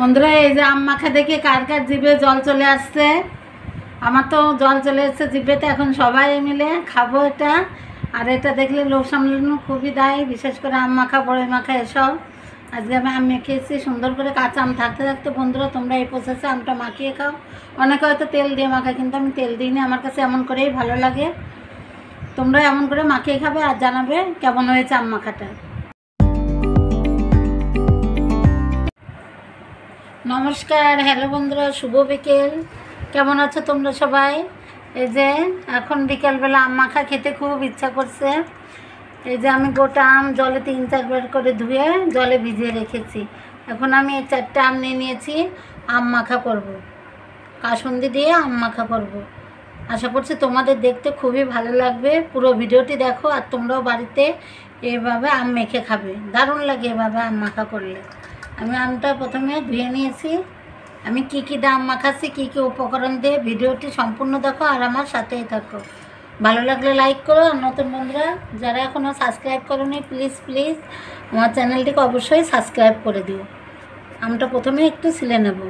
বন্ধুরা এই যে আম মাখা দেখে কার কার জিভে জল চলে আসছে। আমার তো জল চলে এসছে জিভেতে। এখন সবাই মিলে খাবো এটা। আর এটা দেখলে লোভ সামলানো খুবই দায়, বিশেষ করে আম মাখা বড়ই মাখা এসব। আজকে আমি আম মেখেছি সুন্দর করে। কাঁচা আম থাকতে থাকতে বন্ধুরা তোমরা এই প্রসেসে আমটা মাখিয়ে খাও। অনেকে হয়তো তেল দিয়ে মাখায়, কিন্তু আমি তেল দিইনি। আমার কাছে এমন করেই ভালো লাগে। তোমরা এমন করে মাখিয়ে খাবে আর জানাবে কেমন হয়েছে আম মাখাটা। নমস্কার, হ্যালো বন্ধুরা, শুভ বিকেল। কেমন আছো তোমরা সবাই? এই যে এখন বিকেলবেলা আম মাখা খেতে খুব ইচ্ছা করছে। এই যে আমি গোটা আম জলে 3-4 বার করে ধুয়ে জলে ভিজিয়ে রেখেছি। এখন আমি এই 4টা আম নিয়ে নিয়েছি। আম মাখা করব, কাসুন্দি দিয়ে আম মাখা করব। আশা করছি তোমাদের দেখতে খুবই ভালো লাগবে। পুরো ভিডিওটি দেখো আর তোমরাও বাড়িতে এভাবে আম মেখে খাবে। দারুণ লাগে এভাবে আম মাখা করলে। আমি আমটা প্রথমে ধুয়ে নিয়েছি। আমি কি কি দিয়ে আম মাখাচ্ছি, কী কী উপকরণ দিয়ে, ভিডিওটি সম্পূর্ণ দেখো আর আমার সাথেই থাকো। ভালো লাগলে লাইক করো। আর নতুন বন্ধুরা যারা এখনও সাবস্ক্রাইব করোনি, প্লিজ প্লিজ আমার চ্যানেলটিকে অবশ্যই সাবস্ক্রাইব করে দিও। আমটা প্রথমে একটু ছিলে নেব।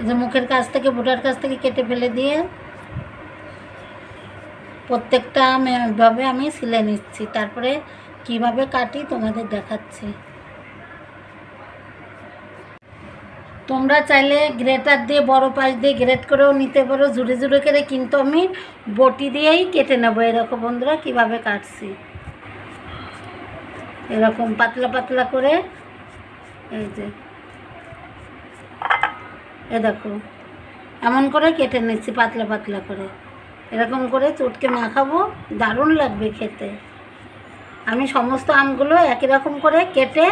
এই যে মুখের কাছ থেকে, বোটার কাছ থেকে কেটে ফেলে দিয়ে প্রত্যেকটা আম এভাবে আমি ছিলে নিচ্ছি। তারপরে কিভাবে কাটি তোমাদের দেখাচ্ছি। তোমরা চাইলে গ্রেটার দিয়ে বড় পাশ দিয়ে গ্রেট করেও নিতে পারো, জুড়ে জুড়ে করে, কিন্তু আমি বটি দিয়েই কেটে নেবো। এরকম বন্ধুরা কিভাবে কাটছি, এরকম পাতলা পাতলা করে। এই যে এ দেখো এমন করে কেটে নিচ্ছি পাতলা পাতলা করে। এরকম করে চটকে মাখাবো, দারুণ লাগবে খেতে। আমি সমস্ত আমগুলো একই রকম করে কেটে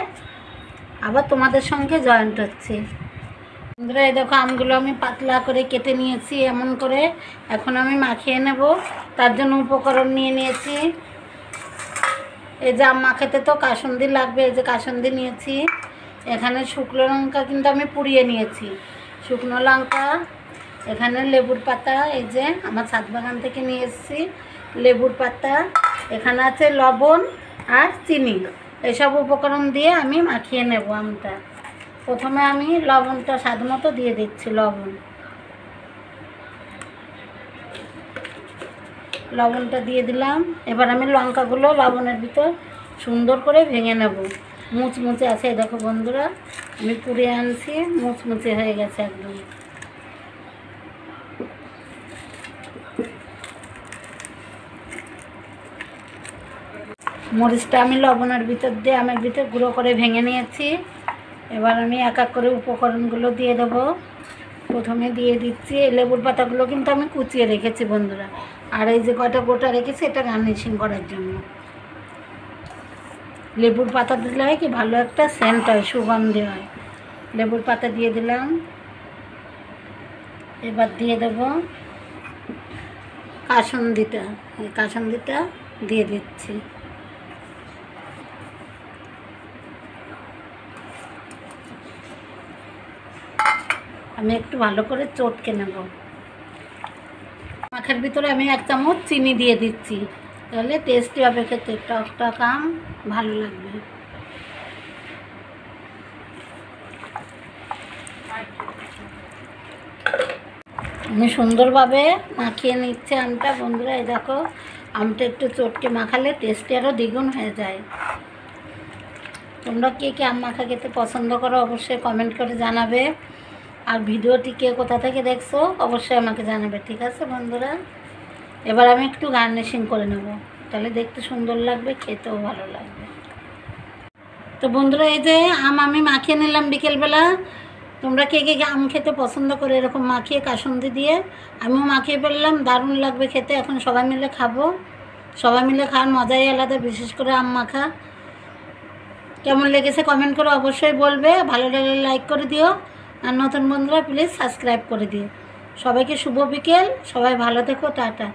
আবার তোমাদের সঙ্গে জয়েন্ট হচ্ছি। বন্ধুরা এই দেখো আমগুলো আমি পাতলা করে কেটে নিয়েছি এমন করে। এখন আমি মাখিয়ে নেব। তার জন্য উপকরণ নিয়ে নিয়েছি। এই যে আম মাখাতে তো কাসুন্দি লাগবে। এই যে কাসুন্দি নিয়েছি। এখানে শুকনো লঙ্কা কিন্তু আমি পুড়িয়ে নিয়েছি, শুকনো লঙ্কা। এখানে লেবুর পাতা, এই যে আমার ছাদ বাগান থেকে নিয়ে এসেছি লেবুর পাতা। এখানে আছে লবণ আর চিনি। এসব উপকরণ দিয়ে আমি মাখিয়ে নেব আমটা। প্রথমে আমি লবণটা স্বাদ মতো দিয়ে দিচ্ছি। লবণটা দিয়ে দিলাম। এবার আমি লঙ্কাগুলো লবণের ভিতর সুন্দর করে ভেঙে নেব। মুচমুচে আছে দেখো বন্ধুরা, আমি পুড়িয়ে আনছি, মুচমুচে হয়ে গেছে একদম। মরিচটা আমি লবণের ভিতর দিয়ে আমের ভিতর গুঁড়ো করে ভেঙে নিয়েছি। এবার আমি এক এক করে উপকরণগুলো দিয়ে দেব। প্রথমে দিয়ে দিচ্ছি এই লেবুর পাতাগুলো, কিন্তু আমি কুচিয়ে রেখেছি বন্ধুরা। আর এই যে কটা গোটা রেখেছি এটা গার্নিশিং করার জন্য। লেবুর পাতা দিলে হয় কি ভালো একটা সেন্ট হয়, সুগন্ধি হয়। লেবুর পাতা দিয়ে দিলাম। এবার দিয়ে দেব কাসুন্দিটা। এই কাসুন্দিটা দিয়ে দিচ্ছি। আমি একটু ভালো করে চটকে নেব। মাখার ভিতরে আমি 1 চামচ চিনি দিয়ে দিচ্ছি, তাহলে টেস্টি হবে খেতে, টক টক আম ভালো লাগবে। আমি সুন্দরভাবে মাখিয়ে নিচ্ছি আমটা বন্ধুরা। এই দেখো আমটা একটু চটকে মাখালে টেস্টি আরও দ্বিগুণ হয়ে যায়। তোমরা কে কে আম মাখা খেতে পছন্দ করো অবশ্যই কমেন্ট করে জানাবে। আর ভিডিওটি কে কোথা থেকে দেখছো অবশ্যই আমাকে জানাবে, ঠিক আছে বন্ধুরা? এবার আমি একটু গার্নিশিং করে নেব, তাহলে দেখতে সুন্দর লাগবে, খেতেও ভালো লাগবে। তো বন্ধুরা এই যে আম আমি মাখিয়ে নিলাম বিকেলবেলা। তোমরা কে কে আম খেতে পছন্দ করে এরকম মাখিয়ে কাসুন্দি দিয়ে? আমিও মাখিয়ে ফেললাম, দারুণ লাগবে খেতে। এখন সবাই মিলে খাবো। সবাই মিলে খাওয়ার মজাই আলাদা, বিশেষ করে আম মাখা। কেমন লেগেছে কমেন্ট করে অবশ্যই বলবে। ভালো লাগলে লাইক করে দিও। আর নতুন বন্ধুরা প্লিজ সাবস্ক্রাইব করে দিও। সবাইকে শুভ বিকেল, সবাই ভালো থেকো, টাটা।